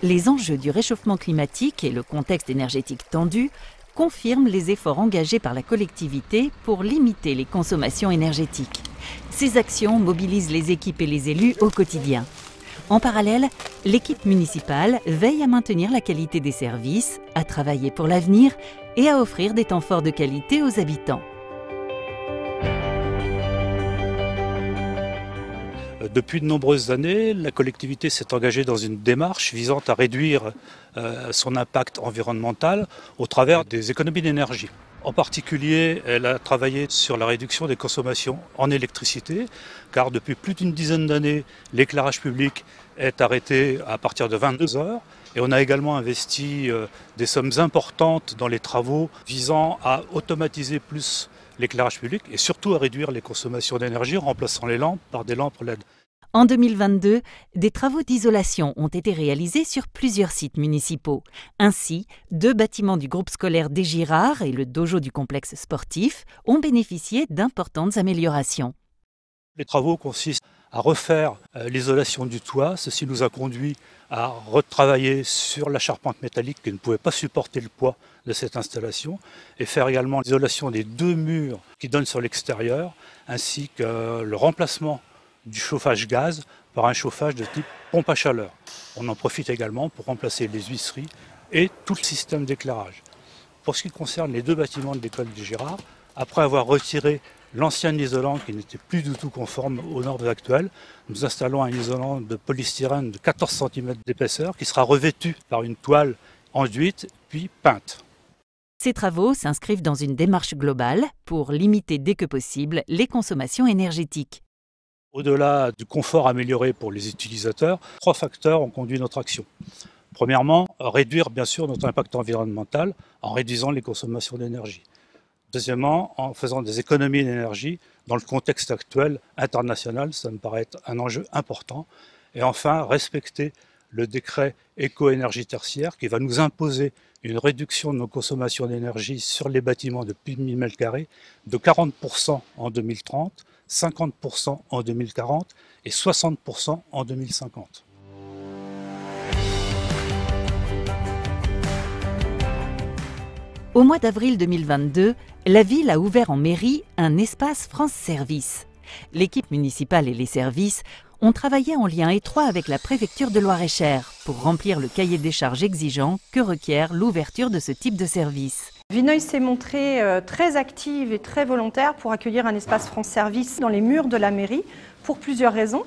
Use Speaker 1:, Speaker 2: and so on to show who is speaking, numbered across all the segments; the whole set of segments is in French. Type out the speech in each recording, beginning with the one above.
Speaker 1: Les enjeux du réchauffement climatique et le contexte énergétique tendu confirment les efforts engagés par la collectivité pour limiter les consommations énergétiques. Ces actions mobilisent les équipes et les élus au quotidien. En parallèle, l'équipe municipale veille à maintenir la qualité des services, à travailler pour l'avenir et à offrir des temps forts de qualité aux habitants.
Speaker 2: Depuis de nombreuses années, la collectivité s'est engagée dans une démarche visant à réduire son impact environnemental au travers des économies d'énergie. En particulier, elle a travaillé sur la réduction des consommations en électricité, car depuis plus d'une dizaine d'années, l'éclairage public est arrêté à partir de 22 heures. Et on a également investi des sommes importantes dans les travaux visant à automatiser plus l'éclairage public et surtout à réduire les consommations d'énergie en remplaçant les lampes par des lampes LED.
Speaker 1: En 2022, des travaux d'isolation ont été réalisés sur plusieurs sites municipaux. Ainsi, 2 bâtiments du groupe scolaire des Girards et le dojo du complexe sportif ont bénéficié d'importantes améliorations.
Speaker 2: Les travaux consistent à refaire l'isolation du toit. Ceci nous a conduit à retravailler sur la charpente métallique qui ne pouvait pas supporter le poids de cette installation et faire également l'isolation des 2 murs qui donnent sur l'extérieur ainsi que le remplacement du chauffage gaz par un chauffage de type pompe à chaleur. On en profite également pour remplacer les huisseries et tout le système d'éclairage. Pour ce qui concerne les 2 bâtiments de l'école des Girards, après avoir retiré l'ancien isolant qui n'était plus du tout conforme aux normes actuelles, nous installons un isolant de polystyrène de 14 cm d'épaisseur qui sera revêtu par une toile enduite puis peinte.
Speaker 1: Ces travaux s'inscrivent dans une démarche globale pour limiter dès que possible les consommations énergétiques.
Speaker 2: Au-delà du confort amélioré pour les utilisateurs, 3 facteurs ont conduit notre action. Premièrement, réduire bien sûr notre impact environnemental en réduisant les consommations d'énergie. Deuxièmement, en faisant des économies d'énergie dans le contexte actuel international, ça me paraît être un enjeu important. Et enfin, respecter le décret éco-énergie tertiaire qui va nous imposer une réduction de nos consommations d'énergie sur les bâtiments de plus de 1000 m² de 40% en 2030, 50% en 2040 et 60% en 2050.
Speaker 1: Au mois d'avril 2022, la ville a ouvert en mairie un espace France Service. L'équipe municipale et les services ont travaillé en lien étroit avec la préfecture de Loir-et-Cher pour remplir le cahier des charges exigeant que requiert l'ouverture de ce type de service.
Speaker 3: Vineuil s'est montrée très active et très volontaire pour accueillir un espace France Service dans les murs de la mairie pour plusieurs raisons.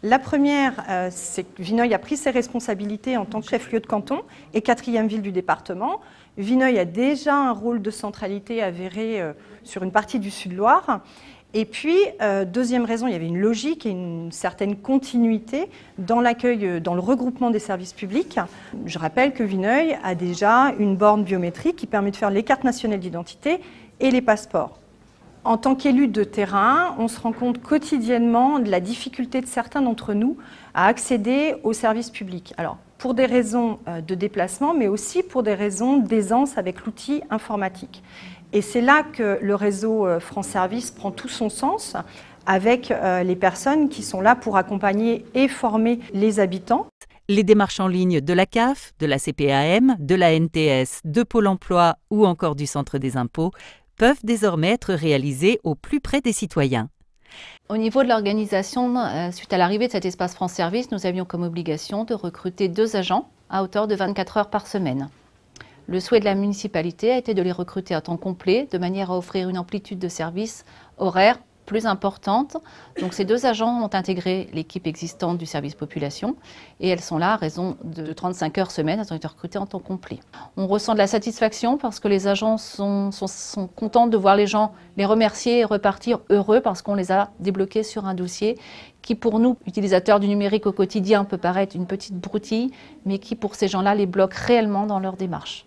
Speaker 3: La première, c'est que Vineuil a pris ses responsabilités en tant que chef-lieu de canton et 4e ville du département. Vineuil a déjà un rôle de centralité avéré sur une partie du Sud-Loire. Et puis, deuxième raison, il y avait une logique et une certaine continuité dans l'accueil, dans le regroupement des services publics. Je rappelle que Vineuil a déjà une borne biométrique qui permet de faire les cartes nationales d'identité et les passeports. En tant qu'élu de terrain, on se rend compte quotidiennement de la difficulté de certains d'entre nous à accéder aux services publics. Alors, pour des raisons de déplacement, mais aussi pour des raisons d'aisance avec l'outil informatique. Et c'est là que le réseau France Service prend tout son sens avec les personnes qui sont là pour accompagner et former les habitants.
Speaker 1: Les démarches en ligne de la CAF, de la CPAM, de la NTS, de Pôle emploi ou encore du Centre des impôts peuvent désormais être réalisées au plus près des citoyens.
Speaker 4: Au niveau de l'organisation, suite à l'arrivée de cet espace France Service, nous avions comme obligation de recruter 2 agents à hauteur de 24 heures par semaine. Le souhait de la municipalité a été de les recruter à temps complet, de manière à offrir une amplitude de service horaire plus importante. Donc ces 2 agents ont intégré l'équipe existante du service population et elles sont là à raison de 35 heures semaine, elles ont été recrutées en temps complet. On ressent de la satisfaction parce que les agents sont contents de voir les gens les remercier et repartir heureux parce qu'on les a débloqués sur un dossier qui pour nous, utilisateurs du numérique au quotidien, peut paraître une petite broutille, mais qui pour ces gens-là les bloque réellement dans leur démarche.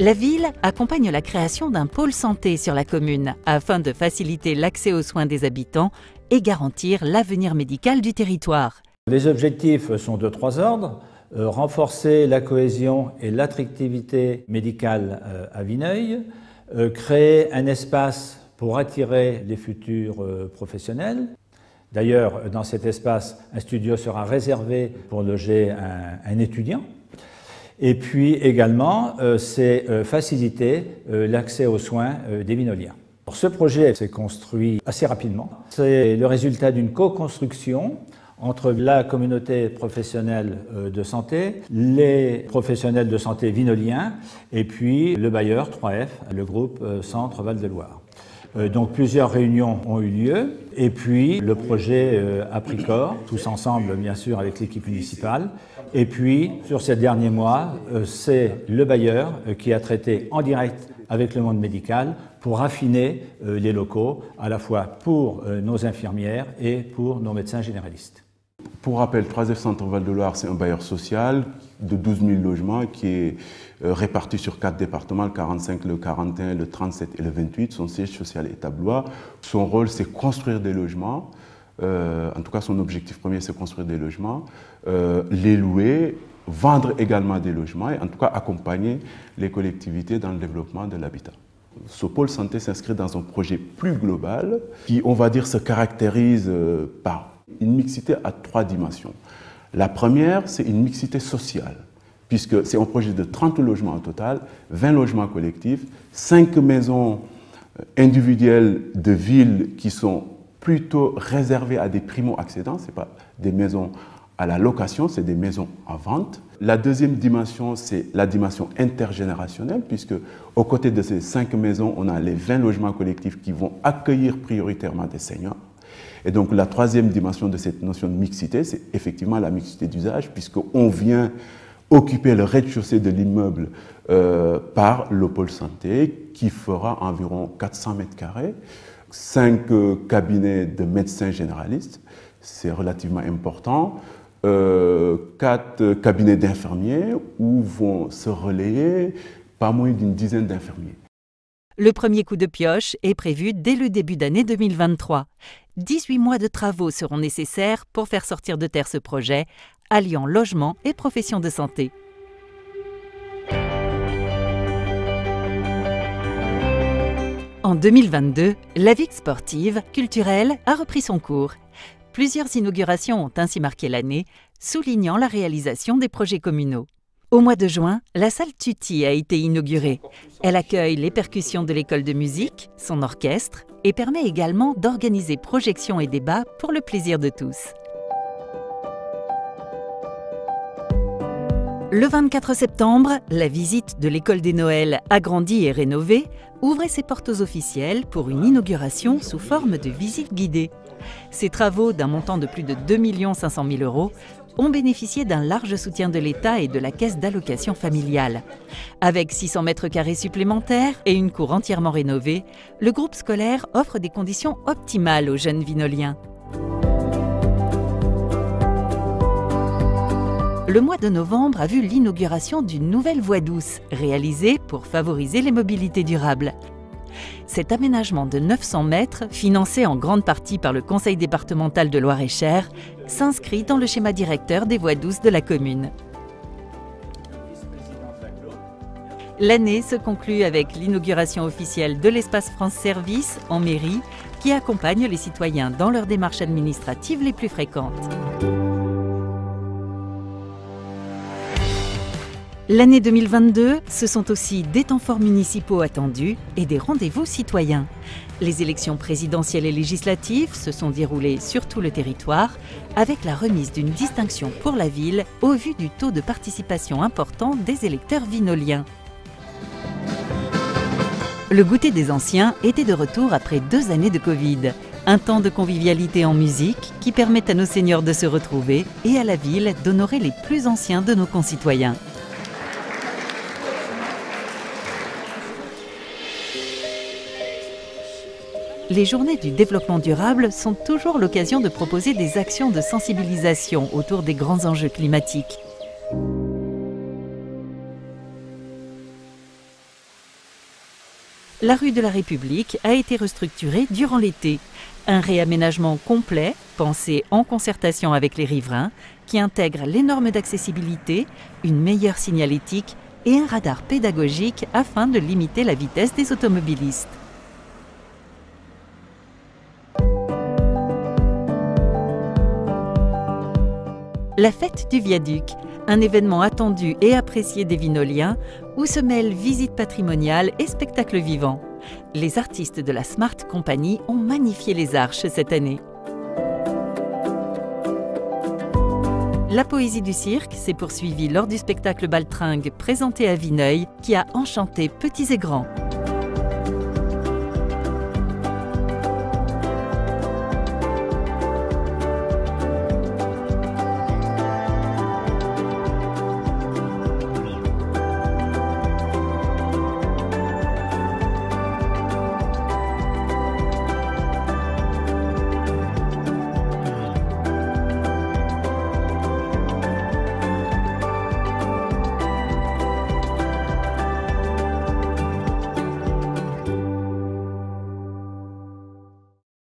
Speaker 1: La ville accompagne la création d'un pôle santé sur la commune afin de faciliter l'accès aux soins des habitants et garantir l'avenir médical du territoire.
Speaker 5: Les objectifs sont de 3 ordres. Renforcer la cohésion et l'attractivité médicale à Vineuil, créer un espace pour attirer les futurs professionnels, D'ailleurs, dans cet espace, un studio sera réservé pour loger un étudiant. Et puis également, c'est faciliter l'accès aux soins des Vinoliens. Ce projet s'est construit assez rapidement. C'est le résultat d'une co-construction entre la communauté professionnelle de santé, les professionnels de santé vinoliens et puis le bailleur 3F, le groupe Centre Val-de-Loire. Donc plusieurs réunions ont eu lieu et puis le projet a pris corps, tous ensemble bien sûr avec l'équipe municipale. Et puis sur ces derniers mois, c'est le bailleur qui a traité en direct avec le monde médical pour affiner les locaux à la fois pour nos infirmières et pour nos médecins généralistes.
Speaker 6: Pour rappel, 3F Centre Val-de-Loire, c'est un bailleur social de 12 000 logements qui est réparti sur 4 départements, le 45, le 41, le 37 et le 28. Son siège social est à Blois. Son rôle, c'est construire des logements. En tout cas, son objectif premier, c'est construire des logements, les louer, vendre également des logements et en tout cas accompagner les collectivités dans le développement de l'habitat. Ce pôle santé s'inscrit dans un projet plus global qui, on va dire, se caractérise par une mixité à 3 dimensions. La première, c'est une mixité sociale, puisque c'est un projet de 30 logements au total, 20 logements collectifs, 5 maisons individuelles de ville qui sont plutôt réservées à des primo-accédants, ce n'est pas des maisons à la location, c'est des maisons à vente. La deuxième dimension, c'est la dimension intergénérationnelle, puisque aux côtés de ces 5 maisons, on a les 20 logements collectifs qui vont accueillir prioritairement des seniors. Et donc la troisième dimension de cette notion de mixité, c'est effectivement la mixité d'usage, puisqu'on vient occuper le rez-de-chaussée de l'immeuble par le pôle santé, qui fera environ 400 mètres carrés, 5 cabinets de médecins généralistes, c'est relativement important, 4 cabinets d'infirmiers où vont se relayer pas moins d'une dizaine d'infirmiers.
Speaker 1: Le premier coup de pioche est prévu dès le début d'année 2023. 18 mois de travaux seront nécessaires pour faire sortir de terre ce projet, alliant logement et profession de santé. En 2022, la vie sportive, culturelle a repris son cours. Plusieurs inaugurations ont ainsi marqué l'année, soulignant la réalisation des projets communaux. Au mois de juin, la salle Tutti a été inaugurée. Elle accueille les percussions de l'école de musique, son orchestre, et permet également d'organiser projections et débats pour le plaisir de tous. Le 24 septembre, la visite de l'école des Noëls, agrandie et rénovée, ouvrait ses portes aux officiels pour une inauguration sous forme de visite guidée. Ces travaux, d'un montant de plus de 2 500 000 € ont bénéficié d'un large soutien de l'État et de la Caisse d'allocation familiale. Avec 600 mètres carrés supplémentaires et une cour entièrement rénovée, le groupe scolaire offre des conditions optimales aux jeunes vinoliens. Le mois de novembre a vu l'inauguration d'une nouvelle voie douce, réalisée pour favoriser les mobilités durables. Cet aménagement de 900 mètres, financé en grande partie par le Conseil départemental de Loir-et-Cher, s'inscrit dans le schéma directeur des voies douces de la commune. L'année se conclut avec l'inauguration officielle de l'espace France Service en mairie, qui accompagne les citoyens dans leurs démarches administratives les plus fréquentes. L'année 2022, ce sont aussi des temps forts municipaux attendus et des rendez-vous citoyens. Les élections présidentielles et législatives se sont déroulées sur tout le territoire, avec la remise d'une distinction pour la ville au vu du taux de participation important des électeurs vinoliens. Le goûter des anciens était de retour après 2 années de Covid. Un temps de convivialité en musique qui permet à nos seniors de se retrouver et à la ville d'honorer les plus anciens de nos concitoyens. Les journées du développement durable sont toujours l'occasion de proposer des actions de sensibilisation autour des grands enjeux climatiques. La rue de la République a été restructurée durant l'été. Un réaménagement complet, pensé en concertation avec les riverains, qui intègre les normes d'accessibilité, une meilleure signalétique et un radar pédagogique afin de limiter la vitesse des automobilistes. La fête du Viaduc, un événement attendu et apprécié des Vinoliens où se mêlent visite patrimoniale et spectacle vivant. Les artistes de la Smart Company ont magnifié les arches cette année. La poésie du cirque s'est poursuivie lors du spectacle Baltringue présenté à Vineuil qui a enchanté petits et grands.